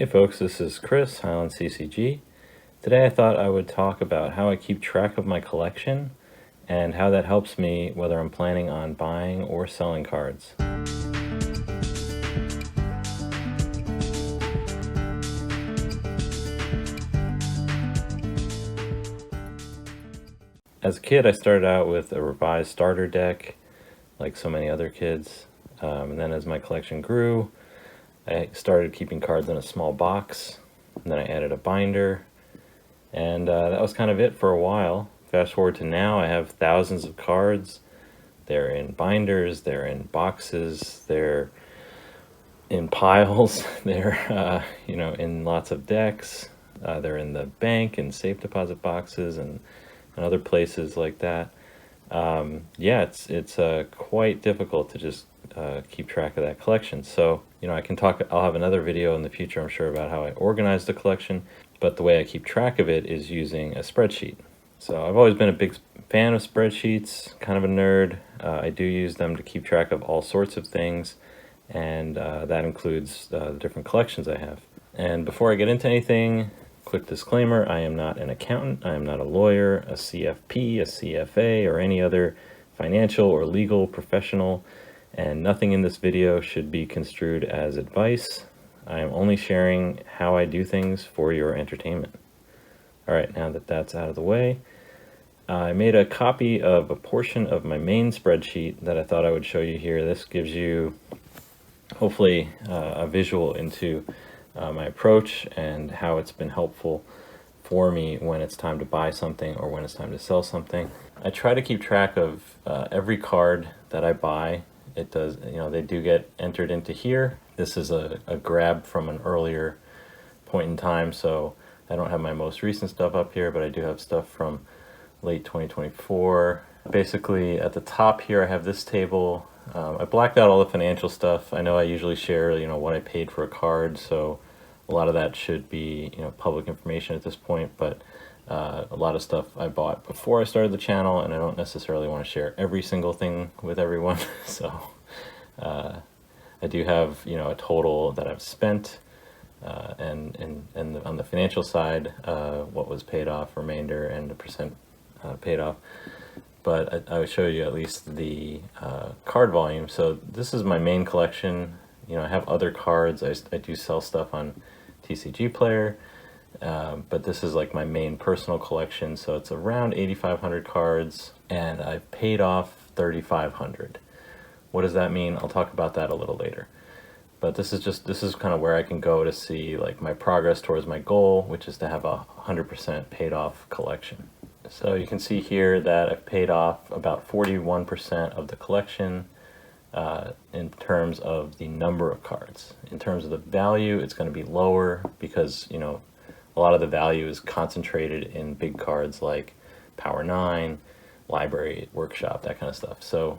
Hey folks, this is Chris, Highland CCG. Today I thought I would talk about how I keep track of my collection and how that helps me whether I'm planning on buying or selling cards. As a kid, I started out with a revised starter deck, like so many other kids. And then as my collection grew, I started keeping cards in a small box, and then I added a binder, and that was kind of it for a while. Fast forward to now, I have thousands of cards. They're in binders, they're in boxes, they're in piles, they're in lots of decks. They're in the bank and safe deposit boxes and other places like that. Yeah, it's quite difficult to just keep track of that collection. So, I'll have another video in the future, I'm sure, about how I organize the collection, but the way I keep track of it is using a spreadsheet. So I've always been a big fan of spreadsheets, kind of a nerd. I do use them to keep track of all sorts of things, and that includes the different collections I have. And before I get into anything, quick disclaimer, I am not an accountant, I am not a lawyer, a CFP, a CFA, or any other financial or legal professional, and nothing in this video should be construed as advice. I am only sharing how I do things for your entertainment. All right, now that that's out of the way, I made a copy of a portion of my main spreadsheet that I thought I would show you here. This gives you, hopefully, a visual into my approach and how it's been helpful for me when it's time to buy something or when it's time to sell something. I try to keep track of every card that I buy. It does, they do get entered into here. This is a grab from an earlier point in time, so I don't have my most recent stuff up here, but I do have stuff from late 2024. Basically, at the top here, I have this table. I blacked out all the financial stuff. I know I usually share, what I paid for a card, so a lot of that should be, public information at this point, but a lot of stuff I bought before I started the channel, and I don't necessarily want to share every single thing with everyone. So I do have, a total that I've spent, and on the financial side, what was paid off, remainder, and the percent paid off. But I would show you at least the card volume. So this is my main collection. I have other cards. I do sell stuff on TCG Player, but this is like my main personal collection. So it's around 8,500 cards, and I've paid off 3,500. What does that mean? I'll talk about that a little later. But this is kind of where I can go to see like my progress towards my goal, which is to have a 100% paid off collection. So you can see here that I've paid off about 41% of the collection in terms of the number of cards. In terms of the value, it's going to be lower because, a lot of the value is concentrated in big cards like Power 9, Library, Workshop, that kind of stuff. So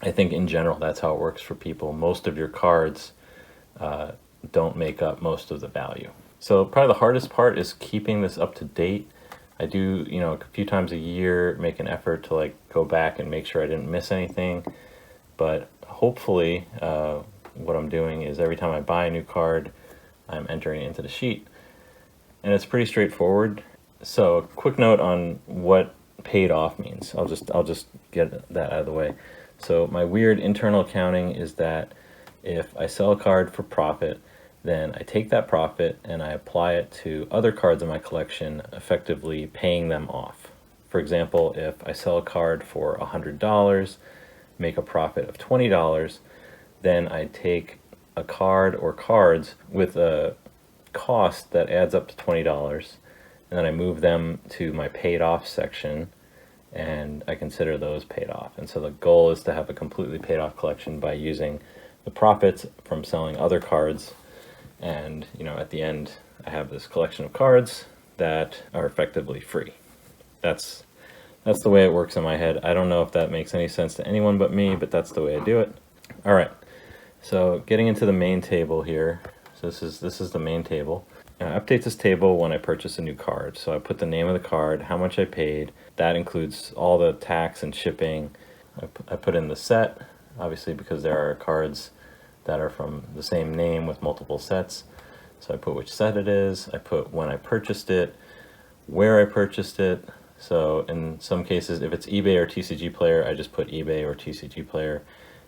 I think in general, that's how it works for people. Most of your cards don't make up most of the value. So probably the hardest part is keeping this up to date. I do, a few times a year, make an effort to like go back and make sure I didn't miss anything. But hopefully what I'm doing is every time I buy a new card, I'm entering it into the sheet. And it's pretty straightforward. So a quick note on what paid off means. I'll just get that out of the way. So my weird internal accounting is that if I sell a card for profit, then I take that profit and I apply it to other cards in my collection, effectively paying them off. For example, if I sell a card for $100, make a profit of $20, then I take a card or cards with a cost that adds up to $20, and then I move them to my paid off section, and I consider those paid off. And so the goal is to have a completely paid off collection by using the profits from selling other cards. And at the end, I have this collection of cards that are effectively free. That's the way it works in my head. I don't know if that makes any sense to anyone but me, but that's the way I do it. All right, so getting into the main table here. So this is the main table. I update this table when I purchase a new card. So I put the name of the card, how much I paid. That includes all the tax and shipping. I put in the set, obviously, because there are cards that are from the same name with multiple sets. So I put which set it is, I put when I purchased it, where I purchased it. So in some cases, if it's eBay or TCG Player, I just put eBay or TCG Player.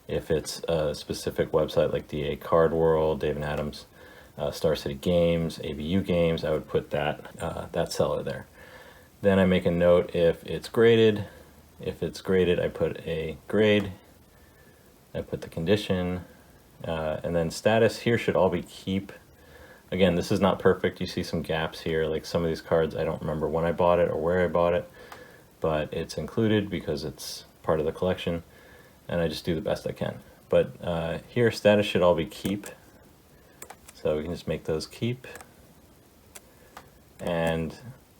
If it's a specific website like DA Card World, Dave and Adams, Star City Games, ABU Games, I would put that seller there. Then I make a note if it's graded. If it's graded, I put a grade. I put the condition, and then status here should all be keep. Again, this is not perfect. You see some gaps here, like some of these cards I don't remember when I bought it or where I bought it, but it's included because it's part of the collection, and I just do the best I can. But here, status should all be keep, so we can just make those keep. And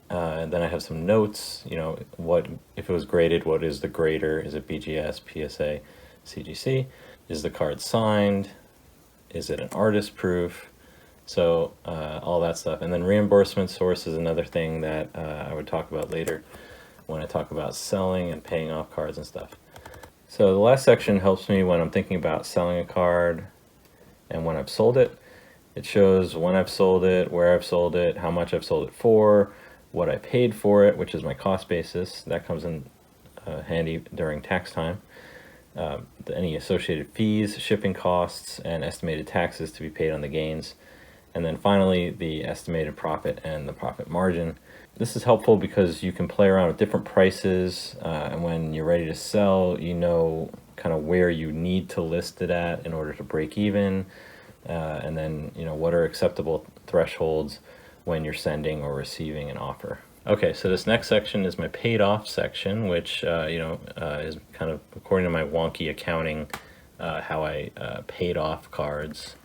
then I have some notes, you know, what if it was graded, what is the grader? Is it BGS, PSA, CGC? Is the card signed? Is it an artist proof? So all that stuff. And then reimbursement source is another thing that I would talk about later when I talk about selling and paying off cards and stuff. So the last section helps me when I'm thinking about selling a card and when I've sold it. It shows when I've sold it, where I've sold it, how much I've sold it for, what I paid for it, which is my cost basis. That comes in handy during tax time. Any associated fees, shipping costs, and estimated taxes to be paid on the gains. And then finally, the estimated profit and the profit margin. This is helpful because you can play around with different prices, and when you're ready to sell, you know kind of where you need to list it at in order to break even, and then you know what are acceptable thresholds when you're sending or receiving an offer. Okay, so this next section is my paid off section, which is kind of according to my wonky accounting, how I paid off cards.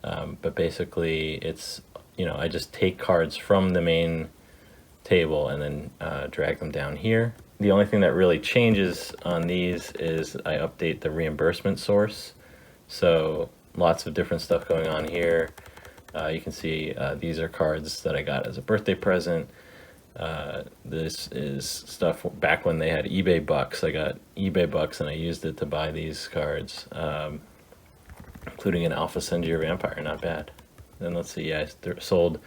But basically it's, I just take cards from the main table and then drag them down here. The only thing that really changes on these is I update the reimbursement source. So lots of different stuff going on here. You can see these are cards that I got as a birthday present. This is stuff back when they had eBay bucks. I got eBay bucks and I used it to buy these cards. Including an Alpha Sendir Vampire, not bad. Then let's see, I sold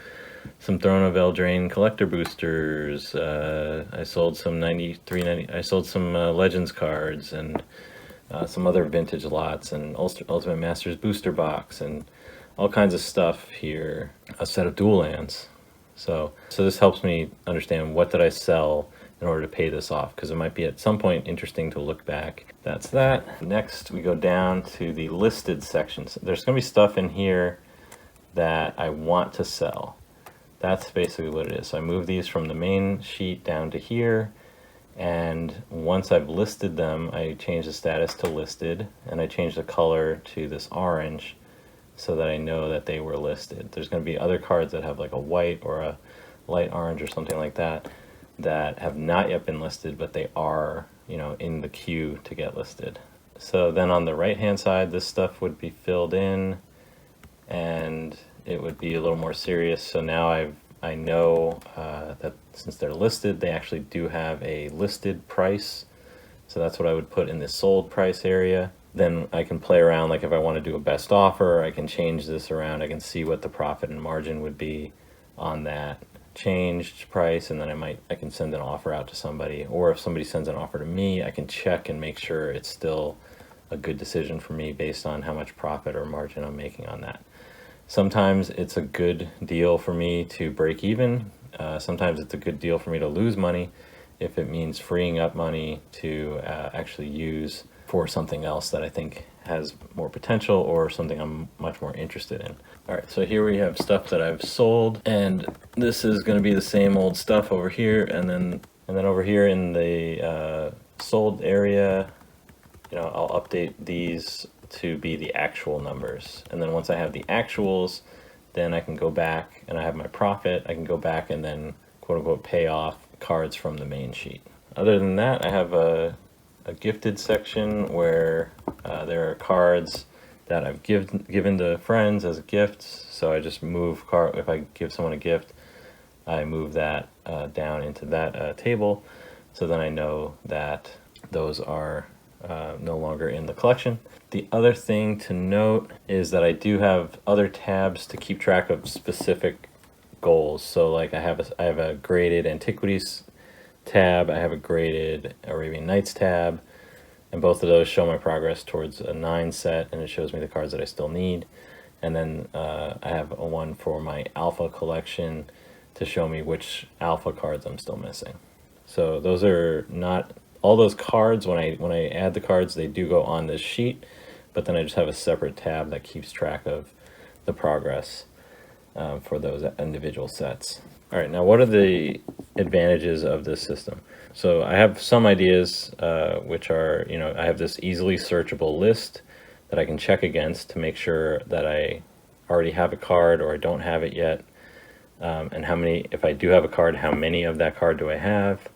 some Throne of Eldraine collector boosters. I sold some I sold some Legends cards and some other vintage lots and Ultimate Masters booster box and all kinds of stuff here. A set of dual lands. So this helps me understand what did I sell in order to pay this off, because it might be at some point interesting to look back. That's that. Next, we go down to the listed sections. There's going to be stuff in here that I want to sell. That's basically what it is. So I move these from the main sheet down to here, and once I've listed them, I change the status to listed, and I change the color to this orange so that I know that they were listed. There's going to be other cards that have like a white or a light orange or something like that that have not yet been listed, but they are, in the queue to get listed. So then on the right hand side, this stuff would be filled in and it would be a little more serious. So now I know that since they're listed, they actually do have a listed price. So that's what I would put in the sold price area. Then I can play around, like if I want to do a best offer, I can change this around. I can see what the profit and margin would be on that changed price, and then I can send an offer out to somebody, or if somebody sends an offer to me, I can check and make sure it's still a good decision for me based on how much profit or margin I'm making on that. Sometimes it's a good deal for me to break even. Sometimes it's a good deal for me to lose money if it means freeing up money to actually use for something else that I think has more potential or something I'm much more interested in. All right, so here we have stuff that I've sold, and this is going to be the same old stuff over here, and then over here in the sold area, I'll update these to be the actual numbers. And then once I have the actuals, then I can go back and I have my profit. I can go back and then quote unquote pay off cards from the main sheet. Other than that, I have a gifted section where there are cards that I've given to friends as gifts. So I just move if I give someone a gift, I move that down into that table. So then I know that those are no longer in the collection. The other thing to note is that I do have other tabs to keep track of specific goals. So like I have a graded antiquities tab, I have a graded Arabian Nights tab, and both of those show my progress towards a 9 set, and it shows me the cards that I still need. And then I have a one for my alpha collection to show me which alpha cards I'm still missing. So those are not all those cards. When I add the cards, they do go on this sheet, but then I just have a separate tab that keeps track of the progress for those individual sets. All right, now what are the advantages of this system? So I have some ideas, which are, I have this easily searchable list that I can check against to make sure that I already have a card or I don't have it yet. And how many, if I do have a card, how many of that card do I have?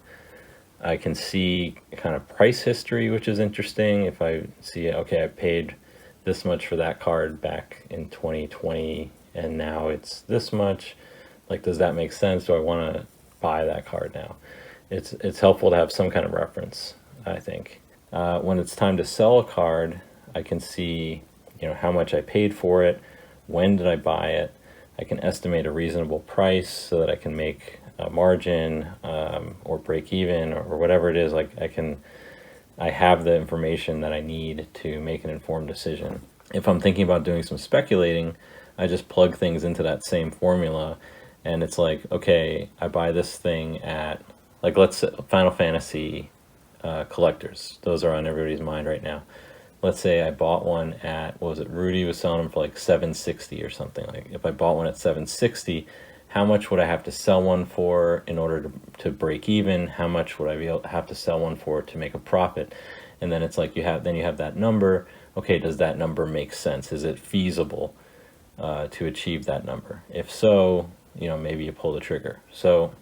I can see kind of price history, which is interesting. If I see, okay, I paid this much for that card back in 2020 and now it's this much, like, does that make sense? Do I want to buy that card now? It's helpful to have some kind of reference, I think. When it's time to sell a card, I can see, how much I paid for it, when did I buy it. I can estimate a reasonable price so that I can make a margin or break even or whatever it is. Like I have the information that I need to make an informed decision. If I'm thinking about doing some speculating, I just plug things into that same formula, and it's like, okay, I buy this thing at, like, let's say Final Fantasy collectors. Those are on everybody's mind right now. Let's say I bought one at, what was it, Rudy was selling them for like $760 or something. Like, if I bought one at $760, how much would I have to sell one for in order to break even? How much would I have to sell one for to make a profit? And then it's like you have that number. Okay, does that number make sense? Is it feasible to achieve that number? If so, maybe you pull the trigger. So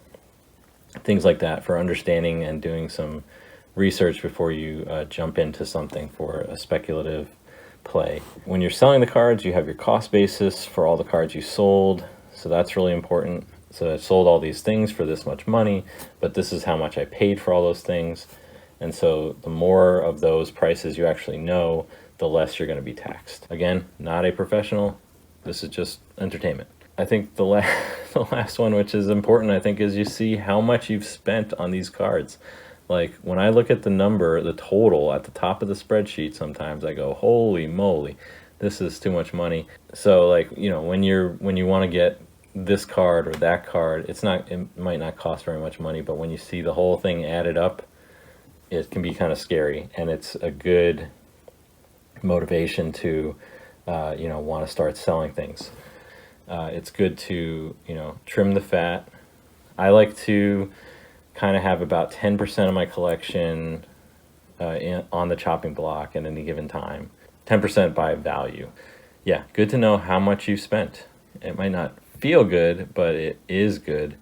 things like that for understanding and doing some research before you jump into something for a speculative play. When you're selling the cards, you have your cost basis for all the cards you sold. So that's really important. So I sold all these things for this much money, but this is how much I paid for all those things. And so the more of those prices you actually know, the less you're going to be taxed. Again, not a professional. This is just entertainment. I think the last one, which is important, I think, is you see how much you've spent on these cards. Like, when I look at the number, the total at the top of the spreadsheet, sometimes I go, holy moly, this is too much money. So like, when you want to get this card or that card, it might not cost very much money, but when you see the whole thing added up, it can be kind of scary, and it's a good motivation to want to start selling things. It's good to trim the fat. I like to kind of have about 10% of my collection on the chopping block at any given time. 10% by value. Yeah, good to know how much you spent. It might not feel good, but it is good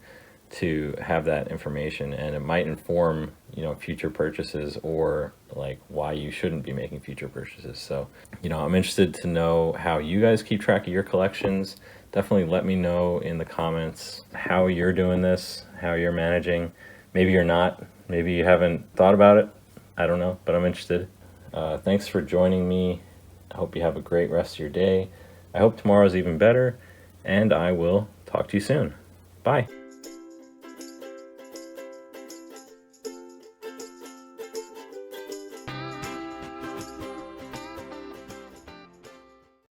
to have that information, and it might inform future purchases, or like why you shouldn't be making future purchases. So I'm interested to know how you guys keep track of your collections. Definitely let me know in the comments how you're doing this, how you're managing. Maybe you're not, maybe you haven't thought about it, I don't know, but I'm interested. Thanks for joining me. I hope you have a great rest of your day. I hope tomorrow's even better, and I will talk to you soon. Bye.